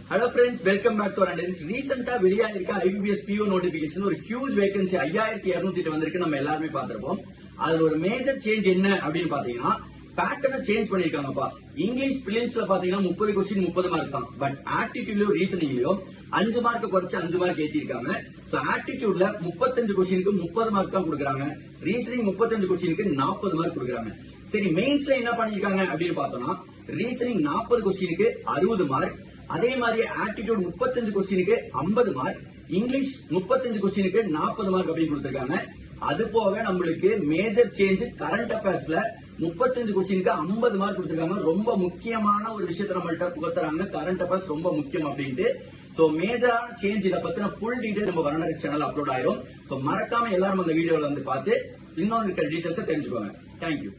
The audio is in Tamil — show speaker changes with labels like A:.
A: Hello friends, welcome back to our analysis. Recently வெளியாயிருக்க IBPS PO notification ஒரு ஹியூஜ் வேகன்சி 5208 வந்திருக்கு. நம்ம எல்லாருமே பார்த்திருப்போம். அதுல ஒரு மேஜர் சேஞ்ச் என்ன அப்படின்னு பாத்தீங்கன்னா பேட்டர்னை சேஞ்ச் பண்ணிருக்காங்கப்பா. இங்கிலீஷ் பிலிம்ஸ்ல பாத்தீங்கன்னா 30 கொஸ்டின் 30 மார்க் தான். பட் ஆப்டிடியூட்லயோ ரீசனிங்லயோ 5 மார்க் குறைச்சு 5 மார்க் ஏத்திருக்காங்க. சோ ஆப்டிடியூட்ல 35 கொஸ்டினுக்கு 30 மார்க் தான் கொடுக்குறாங்க. ரீசனிங் 35 கொஸ்டினுக்கு 40 மார்க் கொடுக்குறாங்க. சரி, மெயின்ஸ்ல என்ன பண்ணிருக்காங்க அப்படின்னு பார்த்தோம்னா ரீசனிங் 40 கொஸ்டினுக்கு 60 மார்க், அதே மாதிரி ஆப்டிடியூட் 35 கொஸ்டினுக்கு 50 மார்க், இங்கிலீஷ் 35 கொஸ்டினுக்கு 40 மார்க் அப்படின்னு கொடுத்திருக்காங்க. அது போக நம்மளுக்கு மேஜர் சேஞ்ச் கரண்ட் அஃபேர்ஸ்ல 35 கொஸ்டினுக்கு 50 மார்க் கொடுத்திருக்காங்க. ரொம்ப முக்கியமான ஒரு விஷயத்தை நம்மள்ட்ட புகத்துறாங்க. கரண்ட் அஃபேர்ஸ் ரொம்ப முக்கியம் அப்படின்ட்டு. சோ மேஜரான சேஞ்ச் இதை பத்தின ஃபுல் டீடைல் நம்ம வரணர் சேனல் அப்லோட் ஆயிரும். சோ மறக்காம எல்லாரும் அந்த வீடியோல வந்து பார்த்து இன்னொரு டீடைல்ஸ் தெரிஞ்சுக்கோங்க. தேங்க்யூ.